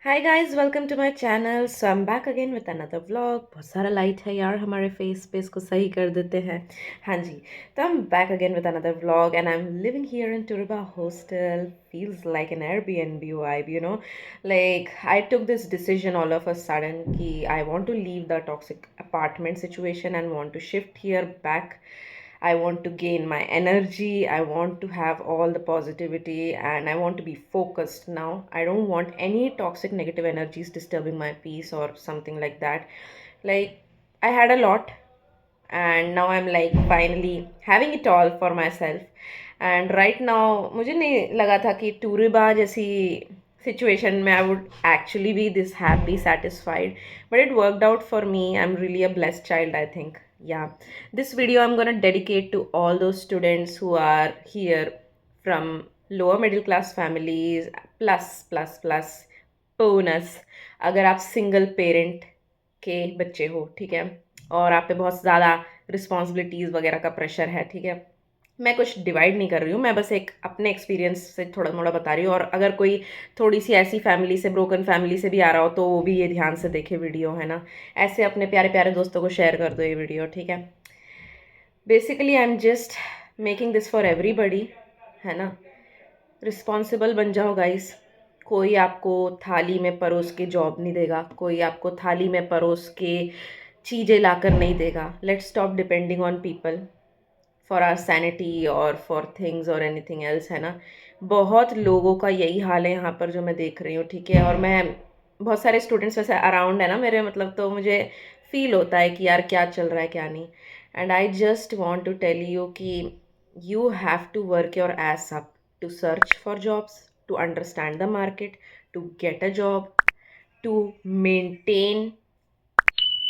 Hi guys, welcome to my channel. So I am back again with another vlog. बहुत सारा light है यार हमारे फेस पे, इसको सही कर देते हैं। हाँ जी, तो आई am back again with another vlog and I am living here in तुरबा hostel. Feels like an Airbnb vibe, you know. Like I took this decision all of a sudden कि I want to leave the toxic apartment situation and want to shift here back. I want to gain my energy. I want to have all the positivity and I want to be focused now. I don't want any toxic negative energies disturbing my peace or something like that. Like, I had a lot and now I'm like finally having it all for myself. And right now, मुझे नहीं लगा था कि टूरिबा जैसी situation में I would actually be this happy, satisfied. But it worked out for me. I'm really a blessed child, I think. Yeah. This video I'm gonna dedicate to all those students who are here from lower middle class families, plus bonus अगर आप single parent के बच्चे हो, ठीक है, और आप पे बहुत ज़्यादा रिस्पॉन्सिबिलिटीज़ वगैरह का प्रेशर है, ठीक है। मैं कुछ डिवाइड नहीं कर रही हूँ, मैं बस एक अपने एक्सपीरियंस से थोड़ा थोड़ा बता रही हूँ। और अगर कोई थोड़ी सी ऐसी फैमिली से, ब्रोकन फैमिली से भी आ रहा हो तो वो भी ये ध्यान से देखे वीडियो, है ना। ऐसे अपने प्यारे प्यारे दोस्तों को शेयर कर दो ये वीडियो, ठीक है। Basically I am just making this for everybody, है ना। रिस्पॉन्सिबल बन जाओ गाइस। कोई आपको थाली में परोस के जॉब नहीं देगा, कोई आपको थाली में परोस के चीज़ें लाकर नहीं देगा। Let's stop depending on people for our sanity और फॉर थिंग्स और एनीथिंग एल्स, है ना। बहुत लोगों का यही हाल है यहाँ पर जो मैं देख रही हूँ, ठीक है। और मैं बहुत सारे स्टूडेंट्स वैसे अराउंड है ना मेरे, मतलब, तो मुझे फील होता है कि यार क्या चल रहा है क्या नहीं। And I just want to tell you कि you have to work your ass up to search for jobs, to understand the market, to get a job, to maintain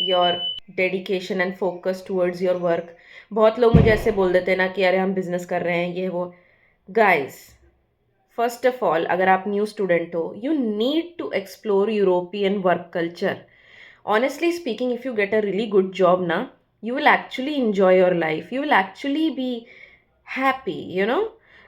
your dedication and focus towards your work. बहुत लोग मुझे ऐसे बोल देते हैं ना कि अरे हम बिजनेस कर रहे हैं ये वो। गाइस, फर्स्ट ऑफ ऑल, अगर आप न्यू स्टूडेंट हो, you need to explore European work culture. Honestly speaking, if you get a really good job na, you will actually enjoy your life, you will actually be happy, you know.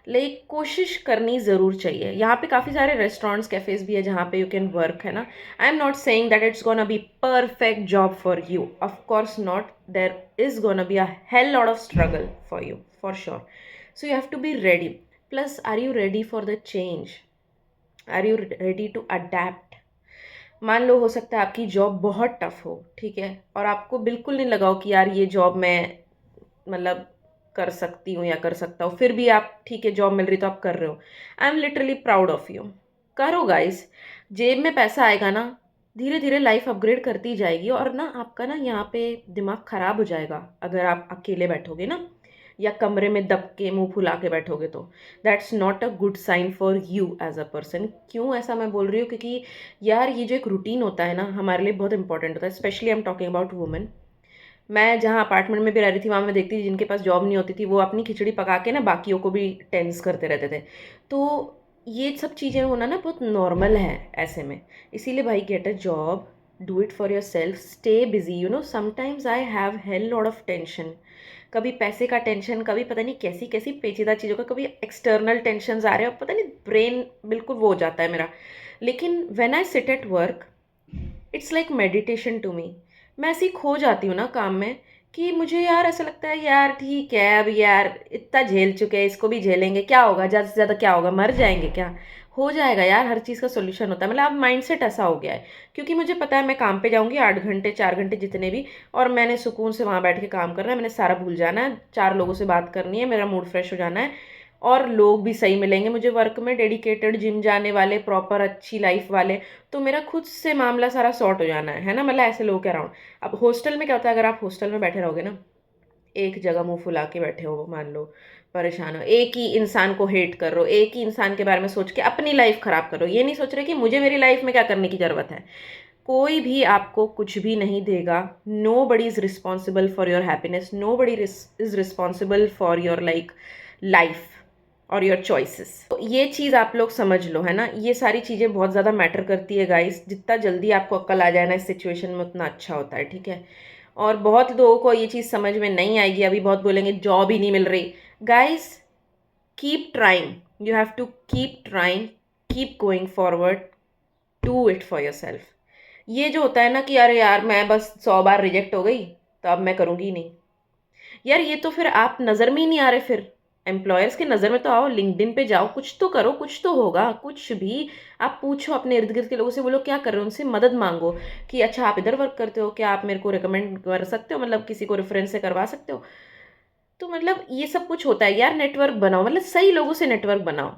Like कोशिश करनी ज़रूर चाहिए। यहाँ पे काफ़ी सारे restaurants, cafes भी है जहाँ पे यू कैन वर्क, है ना। I am not saying that it's gonna be perfect job for you, of course not. There is gonna be a hell lot of struggle for you, for sure. So you have to be ready. Plus, are you ready for the change? Are you ready to adapt? मान लो, हो सकता है आपकी job बहुत tough हो, ठीक है, और आपको बिल्कुल नहीं लगाओ कि यार ये जॉब मैं, मतलब, कर सकती हूँ या कर सकता हूँ, फिर भी आप, ठीक है, जॉब मिल रही तो आप कर रहे हो। I am literally proud of you. करो गाइस। जेब में पैसा आएगा ना, धीरे धीरे लाइफ अपग्रेड करती जाएगी। और ना आपका ना यहाँ पे दिमाग खराब हो जाएगा अगर आप अकेले बैठोगे ना, या कमरे में दब के मुंह फुला के बैठोगे तो that's not a good sign for you as a person. क्यों ऐसा मैं बोल रही हूँ? क्योंकि यार ये जो एक रूटीन होता है ना, हमारे लिए बहुत इंपॉर्टेंट होता है। Specially I am talking about women. मैं जहाँ अपार्टमेंट में भी रह रही थी वहाँ मैं देखती थी जिनके पास जॉब नहीं होती थी, वो अपनी खिचड़ी पका के ना बाकियों को भी टेंस करते रहते थे। तो ये सब चीज़ें होना ना बहुत नॉर्मल है ऐसे में। इसीलिए भाई, get a job, do it for your self, stay busy, you know. Sometimes I have hello lot of tension. कभी पैसे का टेंशन, कभी पता नहीं कैसी कैसी पेचीदा चीज़ों का, कभी एक्सटर्नल टेंशन आ रहे हैं, पता नहीं ब्रेन बिल्कुल वो हो जाता है मेरा। लेकिन when I sit at work, it's like meditation to me. मैं ऐसी खो जाती हूँ ना काम में कि मुझे यार ऐसा लगता है यार ठीक है, अब यार इतना झेल चुके हैं, इसको भी झेलेंगे, क्या होगा, ज़्यादा से ज़्यादा क्या होगा, मर जाएंगे क्या, हो जाएगा यार, हर चीज़ का सोल्यूशन होता है। मतलब अब माइंडसेट ऐसा हो गया है, क्योंकि मुझे पता है मैं काम पे जाऊंगी 8 घंटे 4 घंटे जितने भी, और मैंने सुकून से वहाँ बैठ के काम करना है, मैंने सारा भूल जाना है, 4 लोगों से बात करनी है, मेरा मूड फ्रेश हो जाना है, और लोग भी सही मिलेंगे मुझे वर्क में, डेडिकेटेड, जिम जाने वाले, प्रॉपर अच्छी लाइफ वाले। तो मेरा खुद से मामला सारा सॉर्ट हो जाना है ना। मतलब ऐसे लोग के अराउंड। अब हॉस्टल में क्या होता है, अगर आप हॉस्टल में बैठे रहोगे ना, एक जगह मुंह फुला के बैठे हो, मान लो परेशान हो, एक ही इंसान को हेट कर रहे हो, एक ही इंसान के बारे में सोच के अपनी लाइफ खराब करो, ये नहीं सोच रहे कि मुझे मेरी लाइफ में क्या करने की ज़रूरत है। कोई भी आपको कुछ भी नहीं देगा। Nobody is responsible for your happiness, nobody is responsible for your like life और योर चॉइसेस। तो ये चीज़ आप लोग समझ लो, है ना। ये सारी चीज़ें बहुत ज़्यादा मैटर करती है गाइस। जितना जल्दी आपको अक्ल आ जाए ना इस सिचुएशन में, उतना अच्छा होता है, ठीक है। और बहुत लोगों को ये चीज़ समझ में नहीं आएगी, अभी बहुत बोलेंगे जॉब ही नहीं मिल रही। Guys, keep trying, you have to keep trying, keep going forward, do it for yourself. ये जो होता है ना कि अरे यार मैं बस 100 बार रिजेक्ट हो गई तो अब मैं करूँगी ही नहीं, यार ये तो फिर आप नज़र में ही नहीं आ रहे। फिर एम्प्लॉयर्स की नज़र में तो आओ, लिंक्डइन पे जाओ, कुछ तो करो, कुछ तो होगा, कुछ भी। आप पूछो अपने इर्द गिर्द के लोगों से, वो लोग क्या कर रहे हो, उनसे मदद मांगो कि अच्छा आप इधर वर्क करते हो क्या, आप मेरे को रिकमेंड कर सकते हो, मतलब किसी को रेफरेंस से करवा सकते हो। तो मतलब ये सब कुछ होता है यार, नेटवर्क बनाओ, मतलब सही लोगों से नेटवर्क बनाओ।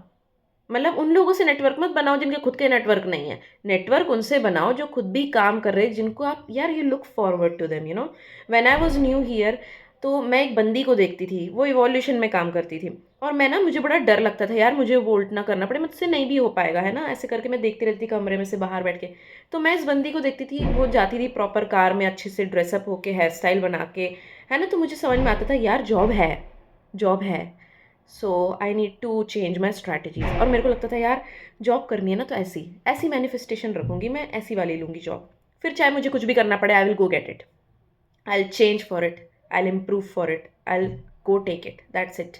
मतलब उन लोगों से नेटवर्क मत बनाओ जिनके खुद के नेटवर्क नहीं है। नेटवर्क उनसे बनाओ जो खुद भी काम कर रहे हैं, जिनको आप यार you look forward to them, when I was new here, तो मैं एक बंदी को देखती थी, वो इवोल्यूशन में काम करती थी। और मैं ना, मुझे बड़ा डर लगता था यार, मुझे वोल्ट ना करना पड़े, मुझसे नहीं भी हो पाएगा, है ना, ऐसे करके मैं देखती रहती थी कमरे में से बाहर बैठ के। तो मैं इस बंदी को देखती थी, वो जाती थी प्रॉपर कार में अच्छे से ड्रेसअप होके, हेयर स्टाइल बना के, है ना, तो मुझे समझ में आता था यार जॉब है, जॉब है। So I need to change my strategies. और मेरे को लगता था यार जॉब करनी है ना तो ऐसी ऐसी मैनिफेस्टेशन रखूंगी, मैं ऐसी वाली लूंगी जॉब, फिर चाहे मुझे कुछ भी करना पड़े, I will go get it, I will change for it, I will improve for it, I will go take it, that's it.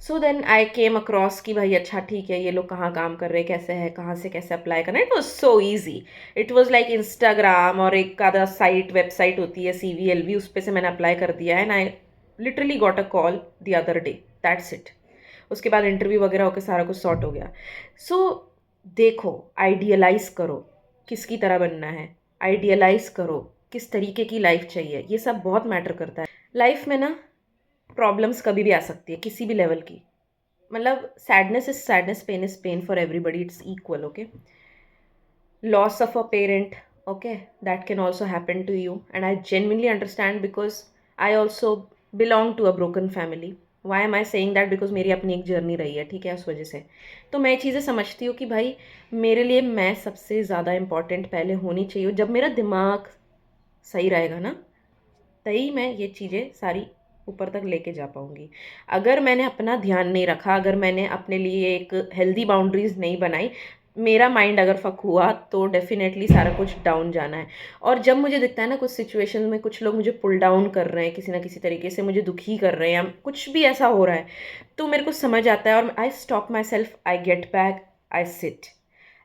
So then I came across कि भाई अच्छा ठीक है, ये लोग कहाँ काम कर रहे हैं, कैसे है, कहाँ से कैसे अप्लाई करना। It was so easy. It was like Instagram और एक आधा साइट, वेबसाइट होती है CVLV, उस पर से मैंने अप्लाई कर दिया है, and I literally got a call the other day, that's it. उसके बाद इंटरव्यू वगैरह होकर सारा कुछ सॉर्ट हो गया। सो देखो, आइडियलाइज करो किसकी तरह बनना है, आइडियलाइज करो किस तरीके की लाइफ चाहिए, ये सब बहुत मैटर करता है। लाइफ में ना प्रॉब्लम्स कभी भी आ सकती है, किसी भी लेवल की। मतलब sadness is sadness, pain is pain for everybody, it's equal, okay. Loss of a parent, okay, that can also happen to you, and I genuinely understand because I also belong to a broken family. Why am I saying that? Because मेरी अपनी एक journey रही है, ठीक है, उस वजह से तो मैं ये चीज़ें समझती हूँ कि भाई मेरे लिए मैं सबसे ज़्यादा इम्पॉर्टेंट पहले होनी चाहिए। जब मेरा दिमाग सही रहेगा ना, तभी मैं ये चीज़ें सारी ऊपर तक लेके जा पाऊंगी। अगर मैंने अपना ध्यान नहीं रखा, अगर मैंने अपने लिए एक हेल्दी बाउंड्रीज नहीं बनाई, मेरा माइंड अगर फक हुआ तो डेफिनेटली सारा कुछ डाउन जाना है। और जब मुझे दिखता है ना कुछ सिचुएशन में कुछ लोग मुझे पुल डाउन कर रहे हैं, किसी ना किसी तरीके से मुझे दुखी कर रहे हैं, या कुछ भी ऐसा हो रहा है, तो मेरे को समझ आता है और I stop myself, I get back, I sit,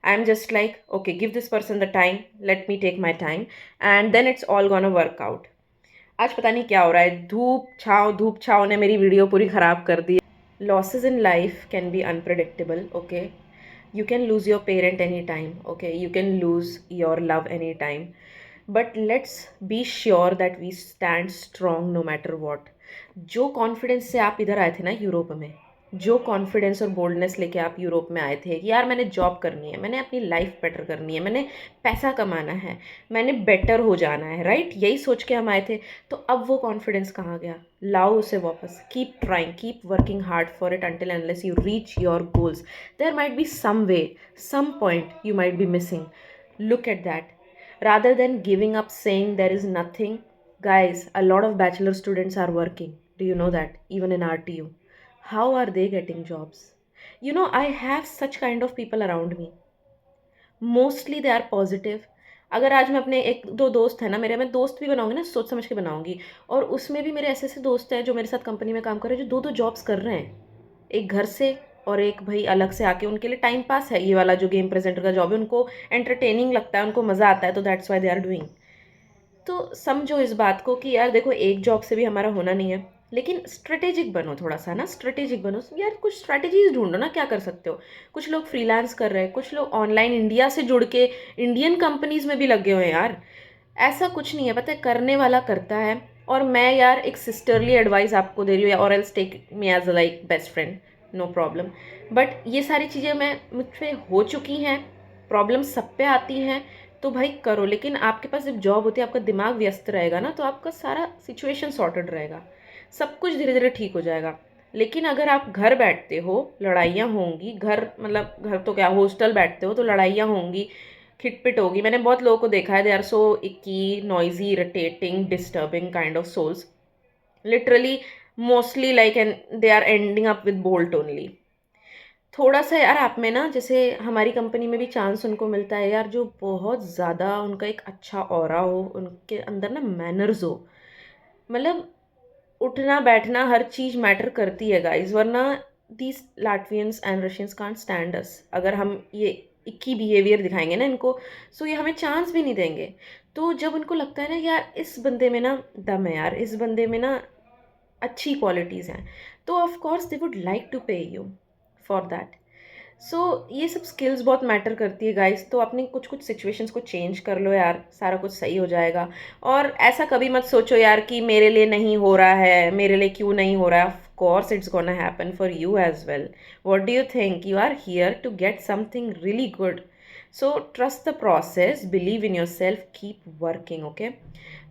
I am just like okay, give this person the time, let me take my time, and then it's all gonna work out. आज पता नहीं क्या हो रहा है, धूप छाँव ने मेरी वीडियो पूरी ख़राब कर दी। Losses in life can be unpredictable, okay. You can lose your parent any time, okay, you can lose your love any time, but let's be sure that we stand strong no matter what. जो confidence से आप इधर आए थे ना Europe में, जो confidence और बोल्डनेस लेके आप यूरोप में आए थे कि यार मैंने जॉब करनी है, मैंने अपनी लाइफ बेटर करनी है, मैंने पैसा कमाना है, मैंने बेटर हो जाना है, राइट, यही सोच के हम आए थे। तो अब वो कॉन्फिडेंस कहाँ गया? लाओ उसे वापस, keep trying, keep working hard for it until unless you reach your goals. There might be some way, some point you might be missing, look at that rather than giving up saying there is nothing. Guys, a lot of bachelor students are working, do you know that, even in RTU? How are they getting jobs? I have such kind of people around me, mostly they are positive. अगर आज मैं अपने एक दो दोस्त हैं ना मेरे, मैं दोस्त भी बनाऊंगी ना सोच समझ के बनाऊंगी, और उसमें भी मेरे ऐसे ऐसे दोस्त हैं जो मेरे साथ कंपनी में काम कर रहे हैं, जो दो दो जॉब्स कर रहे हैं, एक घर से और एक भाई अलग से आके, उनके लिए टाइम पास है ये वाला जो गेम प्रेजेंटर का जॉब है, उनको एंटरटेनिंग लगता है, उनको मज़ा आता है, तो that's why they are doing. तो समझो इस बात को कि यार देखो, एक जॉब से भी हमारा होना नहीं है, लेकिन स्ट्रेटेजिक बनो, थोड़ा सा ना स्ट्रेटेजिक बनो यार, कुछ स्ट्रेटेजीज ढूंढो ना, क्या कर सकते हो। कुछ लोग फ्रीलांस कर रहे हैं, कुछ लोग ऑनलाइन इंडिया से जुड़ के इंडियन कंपनीज में भी लगे हुए हैं यार। ऐसा कुछ नहीं है, पता है, करने वाला करता है। और मैं यार एक सिस्टरली एडवाइस आपको दे रही हूँ, और else take me as like best friend, no problem. But ये सारी चीज़ें मैं मुझ पे हो चुकी हैं, प्रॉब्लम सब पे आती हैं, तो भाई करो। लेकिन आपके पास जब जॉब होती है, आपका दिमाग व्यस्त रहेगा ना, तो आपका सारा सिचुएशन सॉर्टेड रहेगा, सब कुछ धीरे धीरे ठीक हो जाएगा। लेकिन अगर आप घर बैठते हो, लड़ाइयाँ होंगी, घर मतलब घर तो क्या, हॉस्टल बैठते हो तो लड़ाइयाँ होंगी, खिटपिट होगी। मैंने बहुत लोगों को देखा है, they are so icky, noisy, irritating, disturbing kind of souls, literally, mostly like, and they are ending up with bolt only. थोड़ा सा यार आप में ना, जैसे हमारी कंपनी में भी चांस उनको मिलता है यार, जो बहुत ज़्यादा उनका एक अच्छा ऑरा हो, उनके अंदर ना मैनर्स हो, मतलब उठना बैठना हर चीज़ मैटर करती है गाइस, वरना these Latvians and Russians can't stand us. अगर हम ये इक्की बिहेवियर दिखाएंगे ना इनको, सो ये हमें चांस भी नहीं देंगे। तो जब उनको लगता है ना यार इस बंदे में ना दम है, यार इस बंदे में ना अच्छी क्वालिटीज़ हैं, तो of course they would like to pay you for that. So ये सब स्किल्स बहुत मैटर करती है गाइस। तो अपनी कुछ कुछ सिचुएशंस को चेंज कर लो यार, सारा कुछ सही हो जाएगा। और ऐसा कभी मत सोचो यार कि मेरे लिए नहीं हो रहा है, मेरे लिए क्यों नहीं हो रहा है। Of course it's gonna happen for you as well. What do you think, you are here to get something really good. So trust the process, believe in yourself, keep working, okay.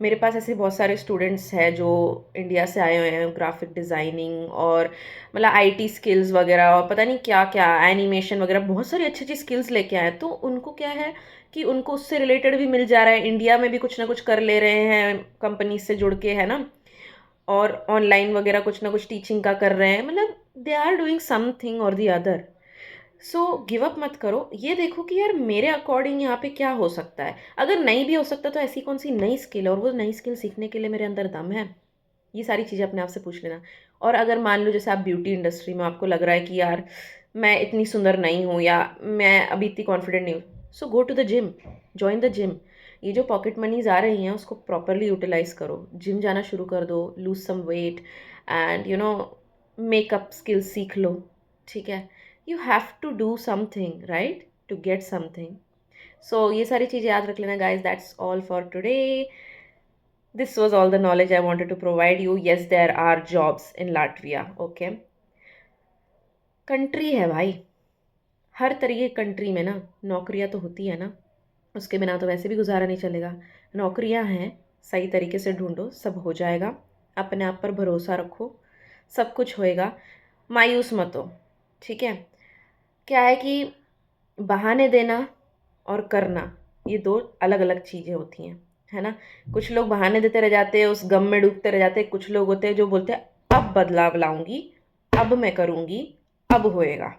मेरे पास ऐसे बहुत सारे students हैं जो India से आए हुए हैं, ग्राफिक डिज़ाइनिंग और मतलब आईटी स्किल्स वगैरह और पता नहीं क्या क्या, एनिमेशन वगैरह, बहुत सारी अच्छी अच्छी स्किल्स लेके आए हैं। तो उनको क्या है कि उनको उससे रिलेटेड भी मिल जा रहा है, इंडिया में भी कुछ ना कुछ कर ले रहे हैं कंपनी से जुड़ के, है ना। और ऑनलाइन वगैरह कुछ ना कुछ टीचिंग का कर रहे हैं, मतलब दे आर डूइंग समथिंग और the other. So give up मत करो, ये देखो कि यार मेरे अकॉर्डिंग यहाँ पे क्या हो सकता है। अगर नहीं भी हो सकता तो ऐसी कौन सी नई स्किल है, और वो नई स्किल सीखने के लिए मेरे अंदर दम है। ये सारी चीज़ें अपने आप से पूछ लेना। और अगर मान लो जैसे आप ब्यूटी इंडस्ट्री में आपको लग रहा है कि यार मैं इतनी सुंदर नहीं हूँ या मैं अभी इतनी कॉन्फिडेंट नहीं हूँ, so go to the gym, join the gym. ये जो पॉकेट मनीज आ रही हैं उसको प्रॉपरली यूटिलाइज करो, जिम जाना शुरू कर दो, lose some weight and makeup skills सीख लो, ठीक है। You have to do something right to get something. So ये सारी चीज़ें याद रख लेना guys. That's all for today. This was all the knowledge I wanted to provide you. Yes, there are jobs in Latvia. Okay. Country है भाई, हर तरीके की कंट्री में ना नौकरियां तो होती है ना, उसके बिना तो वैसे भी गुजारा नहीं चलेगा। नौकरियां हैं, सही तरीके से ढूंढो, सब हो जाएगा। अपने आप पर भरोसा रखो, सब कुछ होएगा। मायूस मत हो, ठीक है। क्या है कि बहाने देना और करना, ये दो अलग अलग चीज़ें होती हैं, है ना। कुछ लोग बहाने देते रह जाते हैं, उस गम में डूबते रह जाते हैं। कुछ लोग होते हैं जो बोलते हैं अब बदलाव लाऊंगी, अब मैं करूंगी, अब होएगा,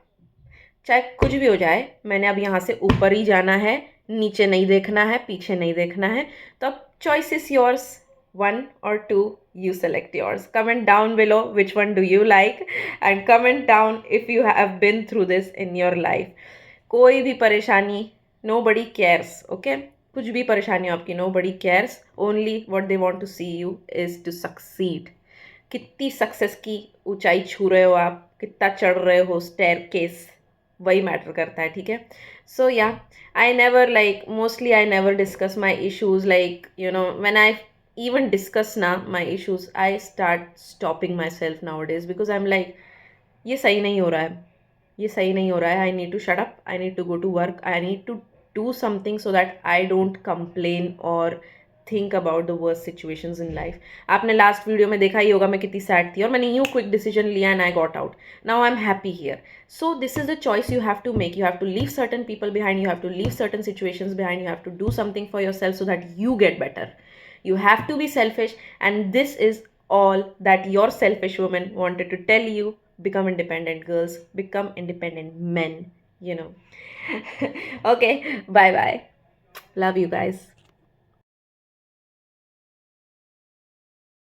चाहे कुछ भी हो जाए, मैंने अब यहाँ से ऊपर ही जाना है, नीचे नहीं देखना है, पीछे नहीं देखना है। तो अब चॉइस इज योर्स, वन और to, you select yours. Comment down below which one do you like, and comment down if you have been through this in your life. कोई भी परेशानी, नो बडी केयर्स, ओके। कुछ भी परेशानी हो आपकी, nobody cares, only what they want to see you is to succeed. कितनी success की ऊंचाई छू रहे हो आप, कितना चढ़ रहे हो स्टेयर केस, वही मैटर करता है, ठीक है। सो या I never like, mostly I never discuss my issues, like when I even discuss now my issues, I start stopping myself nowadays because I'm like, ये सही नहीं हो रहा है, ये सही नहीं हो रहा है, I need to shut up, I need to go to work, I need to do something so that I don't complain और think about the worst situations in life. आपने लास्ट वीडियो में देखा ही होगा मैं कितनी सैड थी और मैंने यूँ क्विक डिसीजन लिया and I got out, now I am happy here. So this is the choice you have to make, you have to leave certain people behind, you have to leave certain situations behind, you have to do something for yourself so that you get better. You have to be selfish, and this is all that your selfish woman wanted to tell you. Become independent girls, become independent men, you know. Okay, bye bye. Love you guys.